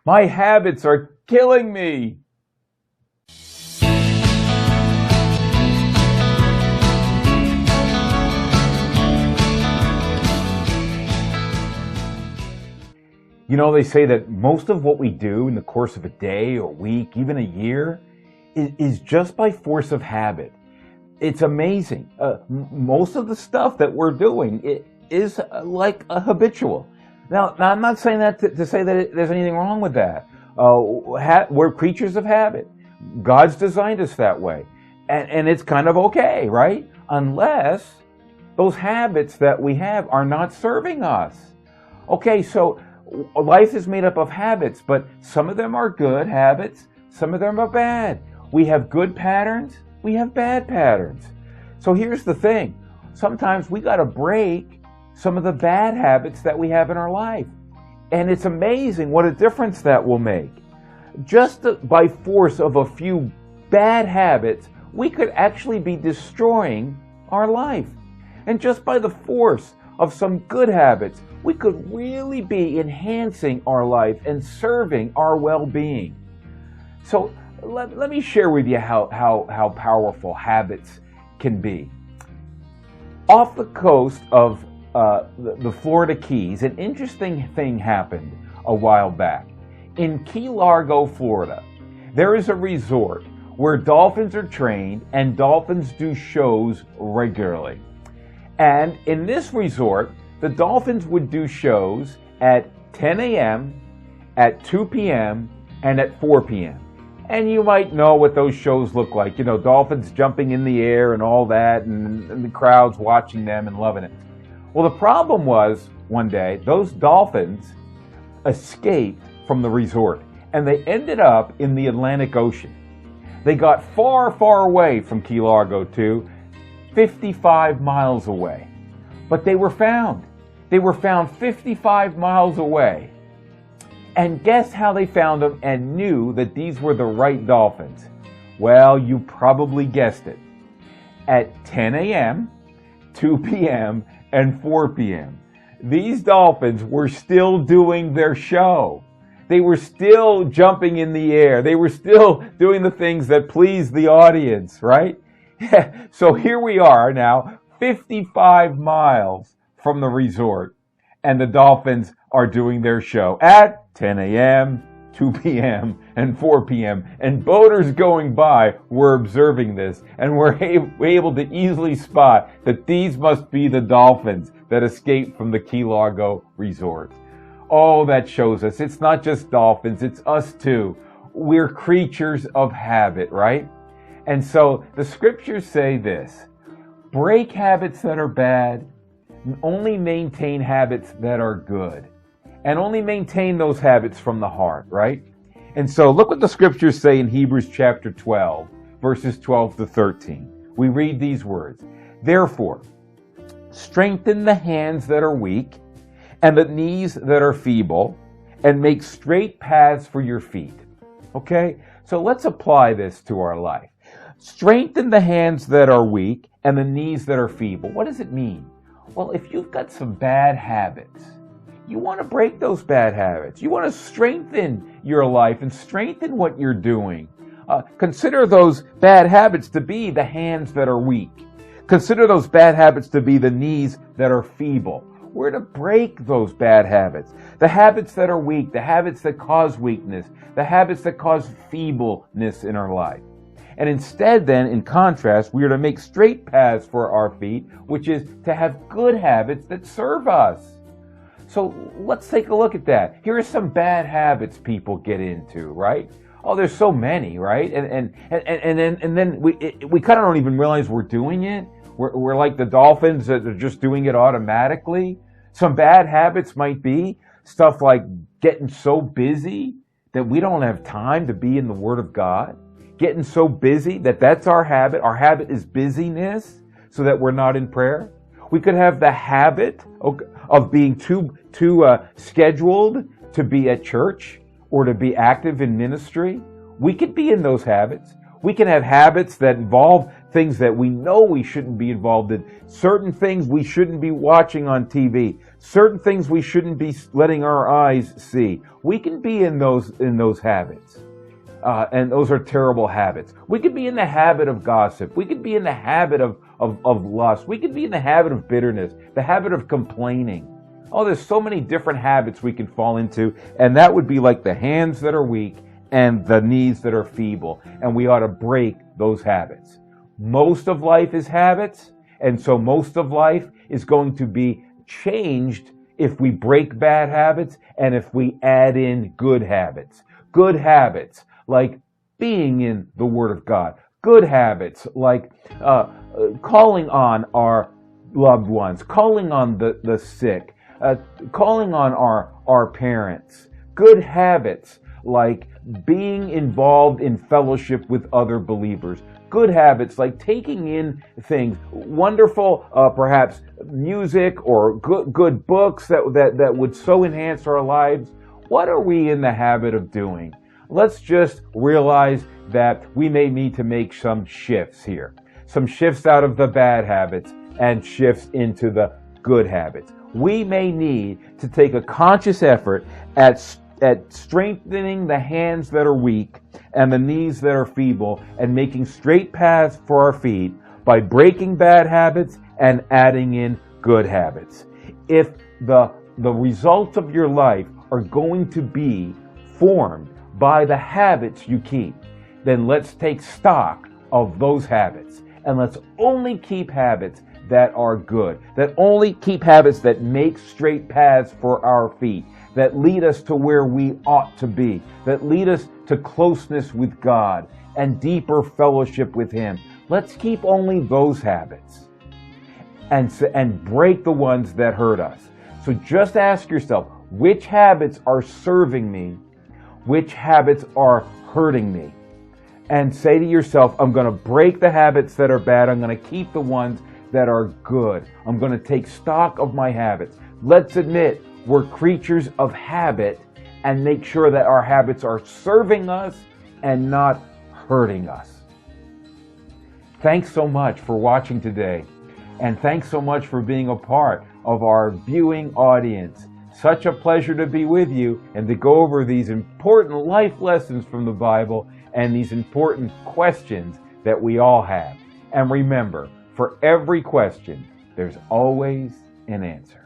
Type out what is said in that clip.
My habits are killing me. You know, they say that most of what we do in the course of a day or week, even a year, is just by force of habit. It's amazing. Most of the stuff that we're doing is like a habitual. Now, I'm not saying that to say that there's anything wrong with that. We're creatures of habit. God's designed us that way. And it's kind of okay, right? Unless those habits that we have are not serving us. Okay, so life is made up of habits, but some of them are good habits, some of them are bad. We have good patterns, we have bad patterns. So here's the thing. Sometimes we got to break some of the bad habits that we have in our life. And it's amazing what a difference that will make. Just by force of a few bad habits, we could actually be destroying our life. And just by the force of some good habits, we could really be enhancing our life and serving our well-being. So let me share with you how powerful habits can be. Off the coast of the Florida Keys, an interesting thing happened a while back. In Key Largo, Florida, there is a resort where dolphins are trained and dolphins do shows regularly. And in this resort, the dolphins would do shows at 10 a.m., at 2 p.m., and at 4 p.m. And you might know what those shows look like. You know, dolphins jumping in the air and all that, and the crowds watching them and loving it. Well, the problem was, one day, those dolphins escaped from the resort, and they ended up in the Atlantic Ocean. They got far, far away from Key Largo, too, 55 miles away. But they were found. They were found 55 miles away. And guess how they found them and knew that these were the right dolphins? Well, you probably guessed it. At 10 a.m., 2 p.m., and 4 p.m. These dolphins were still doing their show. They were still jumping in the air. They were still doing the things that please the audience, right? So here we are now, 55 miles from the resort, and the dolphins are doing their show at 10 a.m., 2 p.m., and 4 p.m. And boaters going by were observing this and were able to easily spot that these must be the dolphins that escaped from the Key Largo resort. Oh, that shows us it's not just dolphins, it's us too. We're creatures of habit, right? And so the scriptures say this: break habits that are bad, only maintain habits that are good. And only maintain those habits from the heart, right? And so look what the scriptures say in Hebrews chapter 12, verses 12 to 13. We read these words: Therefore, strengthen the hands that are weak and the knees that are feeble, and make straight paths for your feet. Okay? So let's apply this to our life. Strengthen the hands that are weak and the knees that are feeble. What does it mean? Well, if you've got some bad habits, you want to break those bad habits. You want to strengthen your life and strengthen what you're doing. Consider those bad habits to be the hands that are weak. Consider those bad habits to be the knees that are feeble. We're to break those bad habits. The habits that are weak, the habits that cause weakness, the habits that cause feebleness in our life. And instead then, in contrast, we are to make straight paths for our feet, which is to have good habits that serve us. So let's take a look at that. Here are some bad habits people get into, right? Oh, there's so many, right? And then we kind of don't even realize we're doing it. We're like the dolphins that are just doing it automatically. Some bad habits might be stuff like getting so busy that we don't have time to be in the Word of God. Getting so busy that's our habit. Our habit is busyness, so that we're not in prayer. We could have the habit of being too scheduled to be at church or to be active in ministry. We could be in those habits. We can have habits that involve things that we know we shouldn't be involved in, certain things we shouldn't be watching on TV, certain things we shouldn't be letting our eyes see. We can be in those habits. And those are terrible habits. We could be in the habit of gossip. We could be in the habit of lust. We could be in the habit of bitterness, the habit of complaining. Oh, there's so many different habits we can fall into, and that would be like the hands that are weak and the knees that are feeble, and we ought to break those habits. Most of life is habits, and so most of life is going to be changed if we break bad habits and if we add in good habits. Good habits like being in the Word of God. Good habits like calling on our loved ones, calling on the sick, calling on our parents. Good habits like being involved in fellowship with other believers. Good habits like taking in things, wonderful, perhaps music or good books that would so enhance our lives. What are we in the habit of doing? Let's just realize that we may need to make some shifts here. Some shifts out of the bad habits and shifts into the good habits. We may need to take a conscious effort at strengthening the hands that are weak and the knees that are feeble and making straight paths for our feet by breaking bad habits and adding in good habits. If the results of your life are going to be formed by the habits you keep, then let's take stock of those habits and let's only keep habits that are good, that only keep habits that make straight paths for our feet, that lead us to where we ought to be, that lead us to closeness with God and deeper fellowship with Him. Let's keep only those habits and break the ones that hurt us. So just ask yourself, which habits are serving me? Which habits are hurting me? And say to yourself, I'm going to break the habits that are bad. I'm going to keep the ones that are good. I'm going to take stock of my habits. Let's admit we're creatures of habit and make sure that our habits are serving us and not hurting us. Thanks so much for watching today. And thanks so much for being a part of our viewing audience. Such a pleasure to be with you and to go over these important life lessons from the Bible and these important questions that we all have. And remember, for every question, there's always an answer.